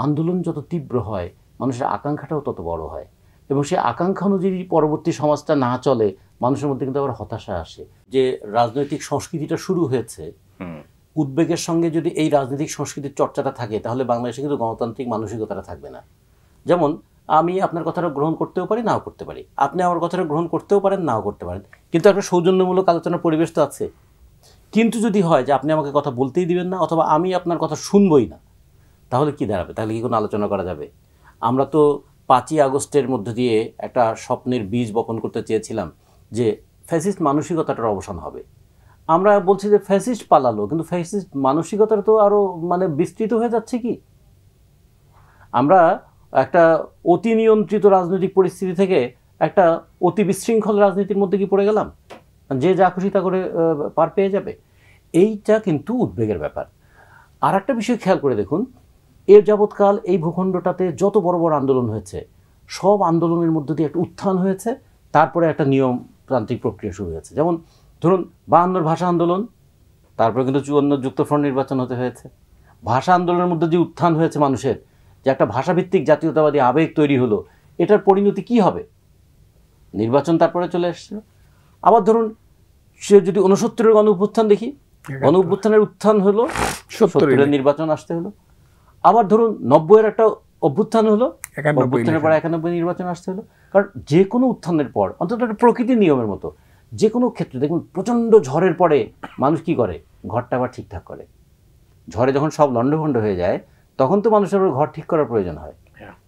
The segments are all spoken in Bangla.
আন্দোলন যত তীব্র হয় মানুষের আকাঙ্ক্ষাটাও তত বড় হয়, এবং সেই আকাঙ্ক্ষা অনুযায়ী পরবর্তী সমাজটা না চলে মানুষের মধ্যে কিন্তু আবার হতাশা আসে। যে রাজনৈতিক সংস্কৃতিটা শুরু হয়েছে, উদ্বেগের সঙ্গে যদি এই রাজনৈতিক সংস্কৃতির চর্চাটা থাকে তাহলে বাংলাদেশে কিন্তু গণতান্ত্রিক মানসিকতাটা থাকবে না। যেমন আমি আপনার কথাটা গ্রহণ করতেও পারি, নাও করতে পারি, আপনি আমার কথাটা গ্রহণ করতেও পারেন, নাও করতে পারেন, কিন্তু একটা সৌজন্যমূলক আলোচনার পরিবেশ তো আছে। কিন্তু যদি হয় যে আপনি আমাকে কথা বলতেই দিবেন না অথবা আমি আপনার কথা শুনবই না, তাহলে কি দাঁড়াবে? তাহলে কি কোনো আলোচনা করা যাবে? আমরা তো 5ই আগস্টের মধ্য দিয়ে একটা স্বপ্নের বীজ বপন করতে চেয়েছিলাম যে ফ্যাসিস্ট মানসিকতাটার অবসান হবে। আমরা বলছি যে ফ্যাসিস্ট পালালো, কিন্তু ফ্যাসিস্ট মানসিকতাটা তো আরও বিস্তৃত হয়ে যাচ্ছে। কি আমরা একটা অতি নিয়ন্ত্রিত রাজনৈতিক পরিস্থিতি থেকে একটা অতি বিশৃঙ্খল রাজনীতির মধ্যে কি পড়ে গেলাম, যে যা খুশি তা করে পার পেয়ে যাবে? এইটা কিন্তু উদ্বেগের ব্যাপার। আর একটা বিষয় খেয়াল করে দেখুন, এর যাবৎকাল এই ভূখণ্ডটাতে যত বড় বড় আন্দোলন হয়েছে, সব আন্দোলনের মধ্য দিয়ে একটা উত্থান হয়েছে, তারপরে একটা নিয়মতান্ত্রিক প্রক্রিয়া শুরু হয়েছে। যেমন ধরুন 52 ভাষা আন্দোলন, তারপরে কিন্তু 54 যুক্তফ্রন্ট নির্বাচন হতে হয়েছে। ভাষা আন্দোলনের মধ্যে যে উত্থান হয়েছে মানুষের, যে একটা ভাষাভিত্তিক জাতীয়তাবাদী আবেগ তৈরি হলো, এটার পরিণতি কি হবে? নির্বাচন তারপরে চলে এসছে। আবার ধরুন সে যদি 69-এর গণ অভ্যুত্থান দেখি, গণ অভ্যুত্থানের উত্থান হলো, 70-এর নির্বাচন আসতে হলো। আবার ধরুন 90-এর একটা অভ্যুত্থান হলো, অভ্যুত্থানের পর 91 নির্বাচন আসতে হলো। কারণ যে কোনো উত্থানের পর অন্তত একটা প্রকৃতির নিয়মের মতো যে কোনো ক্ষেত্রে দেখুন প্রচণ্ড ঝড়ের পরে মানুষ কি করে? ঘরটা আবার ঠিকঠাক করে। ঝড়ে যখন সব লণ্ডভণ্ড হয়ে যায় তখন তো মানুষের ঘর ঠিক করার প্রয়োজন হয়।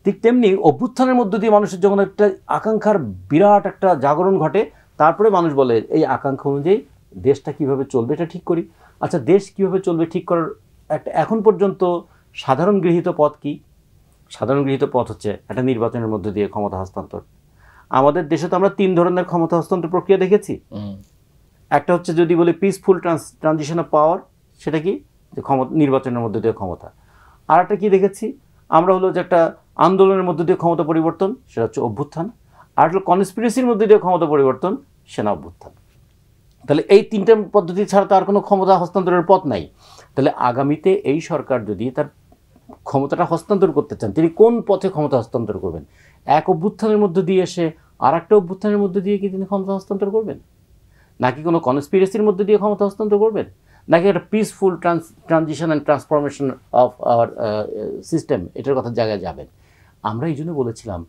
ঠিক তেমনি অভ্যুত্থানের মধ্য দিয়ে মানুষের যখন একটা আকাঙ্ক্ষার বিরাট একটা জাগরণ ঘটে, তারপরে মানুষ বলে এই আকাঙ্ক্ষা অনুযায়ী দেশটা কিভাবে চলবে এটা ঠিক করি। আচ্ছা, দেশ কিভাবে চলবে ঠিক করার একটা এখন পর্যন্ত সাধারণ গৃহীত পথ কি? সাধারণ গৃহীত পথ হচ্ছে একটা নির্বাচনের মধ্য দিয়ে ক্ষমতা হস্তান্তর। আমাদের দেশে তো আমরা 3 ধরনের ক্ষমতা হস্তান্তর প্রক্রিয়া দেখেছি। একটা হচ্ছে যদি বলি পিসফুল ট্রানজিশন অফ পাওয়ার, সেটা কি? যে নির্বাচনের মধ্য দিয়ে ক্ষমতা। আর একটা কি দেখেছি আমরা হলো যে একটা আন্দোলনের মধ্য দিয়ে ক্ষমতা পরিবর্তন, সেটা হচ্ছে অভ্যুত্থান। আর হলো কনস্পিরেসির মধ্যে দিয়ে ক্ষমতা পরিবর্তন, সেনা অভ্যুত্থান। তাহলে এই 3টে পদ্ধতি ছাড়া তো আর কোনো ক্ষমতা হস্তান্তরের পথ নাই। তাহলে আগামীতে এই সরকার যদি তার ক্ষমতাটা হস্তান্তর করতে চান, তিনি কোন পথে ক্ষমতা হস্তান্তর করবেন? এক অভ্যুত্থানের মধ্য দিয়ে এসে আর একটা অভ্যুত্থানের মধ্য দিয়ে কি তিনি ক্ষমতা হস্তান্তর করবেন, নাকি কোনো কনস্পিরেসির মধ্যে দিয়ে ক্ষমতা হস্তান্তর করবেন, নাকি একটা peaceful transition and transformation of our system, এটার কথা জায়গায় যাবেন? আমরা এই জন্য বলেছিলাম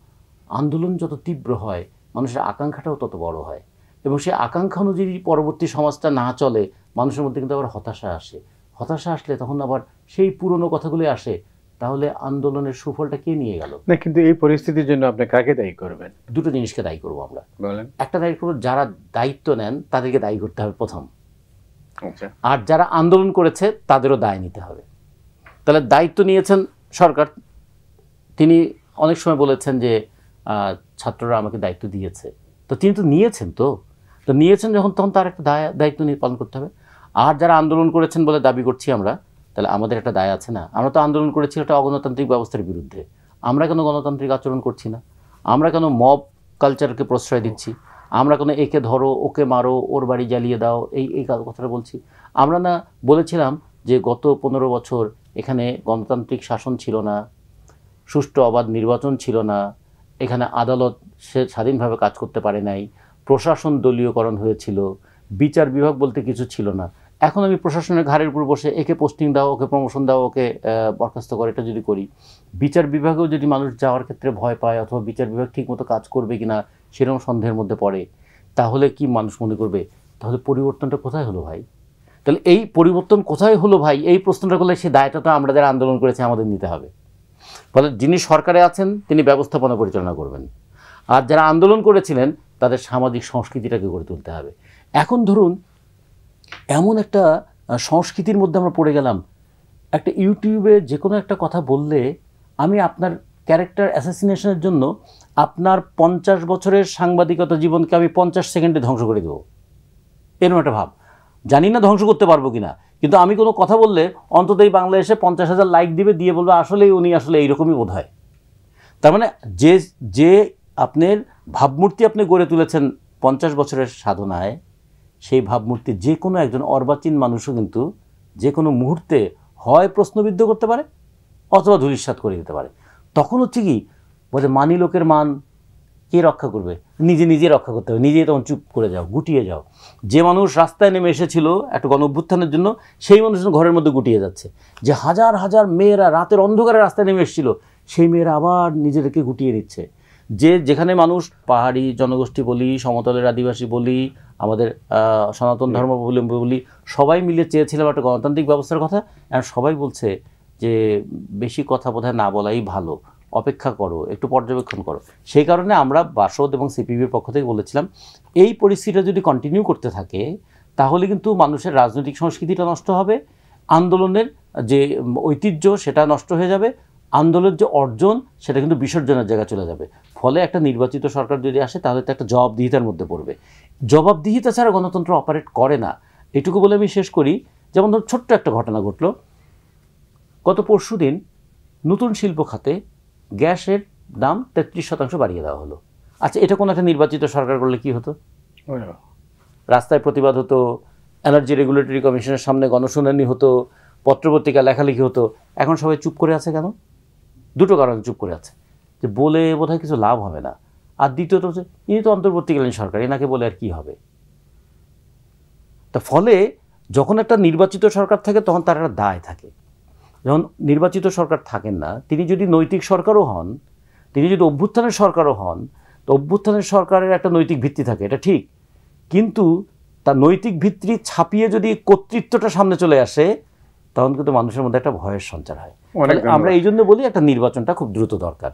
আন্দোলন যত তীব্র হয় মানুষের আকাঙ্ক্ষাটাও তত বড় হয়, এবং সেই আকাঙ্ক্ষা অনুযায়ী পরবর্তী সমাজটা না চলে মানুষের মধ্যে কিন্তু আবার হতাশা আসে। হতাশা আসলে তখন আবার সেই পুরনো কথাগুলি আসে। তাহলে আন্দোলনের সুফলটা কে নিয়ে গেল? না, কিন্তু এই পরিস্থিতির জন্য আপনি কাকে দায়ী করবেন? দুটো জিনিসকে দায়ী করবো আমরা। বলেন। একটা দায়ী করবো যারা দায়িত্ব নেন তাদেরকে দায়ী করতে হবে প্রথম, আর যারা আন্দোলন করেছে তাদেরও দায় নিতে হবে। তাহলে দায়িত্ব নিয়েছেন সরকার, তিনি অনেক সময় বলেছেন যে ছাত্ররা আমাকে দায়িত্ব দিয়েছে, তো তিনি তো নিয়েছেন, তো নিয়েছেন যখন তখন তার একটা দায়িত্ব নিয়ে পালন করতে হবে। আর যারা আন্দোলন করেছেন বলে দাবি করছি আমরা, তাহলে আমাদের একটা দায় আছে না? আমরা তো আন্দোলন করেছি একটা অগণতান্ত্রিক ব্যবস্থার বিরুদ্ধে, আমরা কেন গণতান্ত্রিক আচরণ করছি না? আমরা কেন মব কালচারকে প্রশ্রয় দিচ্ছি? আমরা কেন একে ধরো ওকে মারো ওর বাড়ি জ্বালিয়ে দাও এই কথাটা বলছি? আমরা না বলেছিলাম যে গত 15 বছর এখানে গণতান্ত্রিক শাসন ছিল না, সুষ্ঠু অবাধ নির্বাচন ছিল না, এখানে আদালত সে স্বাধীনভাবে কাজ করতে পারে নাই, প্রশাসন দলীয়করণ হয়েছিল, বিচার বিভাগ বলতে কিছু ছিল না। এখন আমি প্রশাসনের ঘাড়ের উপর বসে একে পোস্টিং দাও, ওকে প্রমোশন দাও, ওকে বরখাস্ত করে, এটা যদি করি, বিচার বিভাগেও যদি মানুষ যাওয়ার ক্ষেত্রে ভয় পায় অথবা বিচার বিভাগ ঠিকমতো কাজ করবে কিনা সেরকম সন্দেহের মধ্যে পড়ে, তাহলে কি মানুষ মনে করবে? তাহলে পরিবর্তনটা কোথায় হলো ভাই? তাহলে এই পরিবর্তন কোথায় হলো ভাই, এই প্রশ্নটা করলে সে দায়টা তো আমরা যারা আন্দোলন করেছি আমাদের নিতে হবে। ফলে যিনি সরকারে আছেন তিনি ব্যবস্থাপনা পরিচালনা করবেন, আর যারা আন্দোলন করেছিলেন তাদের সামাজিক সংস্কৃতিটাকে গড়ে তুলতে হবে। এখন ধরুন এমন একটা সংস্কৃতির মধ্যে আমরা পড়ে গেলাম, একটা ইউটিউবে যে কোনো একটা কথা বললে আমি আপনার ক্যারেক্টার অ্যাসাসিনেশনের জন্য আপনার 50 বছরের সাংবাদিকতা জীবনকে আমি 50 সেকেন্ডে ধ্বংস করে দেবো, এরকম একটা ভাব। জানি না ধ্বংস করতে পারবো কিনা, কিন্তু আমি কোনো কথা বললে অন্তত এই বাংলাদেশে 50,000 লাইক দিবে, দিয়ে বলবে আসলেই উনি আসলে এইরকমই বোধ হয়। তার মানে যে আপনার ভাবমূর্তি আপনি গড়ে তুলেছেন 50 বছরের সাধনায়, সেই ভাবমূর্তি যে কোনো একজন অর্বাচীন মানুষও কিন্তু যে কোনো মুহূর্তে হয় প্রশ্নবিদ্ধ করতে পারে, অথবা ধূলিসাৎ করে দিতে পারে। তখন হচ্ছে কি বলে মানি লোকের মান কে রক্ষা করবে? নিজে নিজে রক্ষা করতে হবে, নিজেই তখন চুপ করে যাও, গুটিয়ে যাও। যে মানুষ রাস্তায় নেমে এসেছিল একটা গণ অভ্যুত্থানের জন্য, সেই মানুষ ঘরের মধ্যে গুটিয়ে যাচ্ছে। যে হাজার হাজার মেয়েরা রাতের অন্ধকারে রাস্তায় নেমে এসেছিল, সেই মেয়েরা আবার নিজেদেরকে গুটিয়ে নিচ্ছে। যে যেখানে মানুষ পাহাড়ি জনগোষ্ঠী বলি, সমতলের আদিবাসী বলি, আমাদের সনাতন ধর্মাবলম্বী বলি, সবাই মিলে চেয়েছিলাম একটা গণতান্ত্রিক ব্যবস্থার কথা। আর সবাই বলছে যে বেশি কথা বোধহয় না বলাই ভালো, অপেক্ষা করো, একটু পর্যবেক্ষণ করো। সেই কারণে আমরা বাসদ এবং সিপিবির পক্ষ থেকে বলেছিলাম এই পরিস্থিতিটা যদি কন্টিনিউ করতে থাকে তাহলে কিন্তু মানুষের রাজনৈতিক সংস্কৃতিটা নষ্ট হবে, আন্দোলনের যে ঐতিহ্য সেটা নষ্ট হয়ে যাবে, আন্দোলনের যে অর্জন সেটা কিন্তু বিসর্জনের জায়গায় চলে যাবে। ফলে একটা নির্বাচিত সরকার যদি আসে তাহলে তো একটা জবাবদিহিতার মধ্যে পড়বে। জবাবদিহিতা ছাড়া গণতন্ত্র অপারেট করে না, এটুকু বলে আমি শেষ করি। যেমন ধর ছোট্ট একটা ঘটনা ঘটলো, গত পরশুদিন নতুন শিল্প খাতে গ্যাসের দাম 33% বাড়িয়ে দেওয়া হলো। আচ্ছা, এটা কোনো একটা নির্বাচিত সরকার করলে কি হতো? রাস্তায় প্রতিবাদ হতো, এনার্জি রেগুলেটরি কমিশনের সামনে গণশুনানি হতো, পত্রপত্রিকা লেখালেখি হতো। এখন সবাই চুপ করে আছে কেন? দুটো কারণে চুপ করে আছে, যে বলে বোধহয় কিছু লাভ হবে না, আর দ্বিতীয়ত হচ্ছে ইনি তো অন্তর্বর্তীকালীন সরকার, এনাকে বলে আর কি হবে। তা ফলে যখন একটা নির্বাচিত সরকার থাকে তখন তার একটা দায় থাকে। যখন নির্বাচিত সরকার থাকেন না, তিনি যদি নৈতিক সরকারও হন, তিনি যদি অভ্যুত্থানের সরকারও হন, তো অভ্যুত্থানের সরকারের একটা নৈতিক ভিত্তি থাকে, এটা ঠিক। কিন্তু তার নৈতিক ভিত্তি ছাপিয়ে যদি কর্তৃত্বটা সামনে চলে আসে তখন কিন্তু মানুষের মধ্যে একটা ভয়ের সঞ্চার হয়। আমরা এই জন্য বলি একটা নির্বাচনটা খুব দ্রুত দরকার।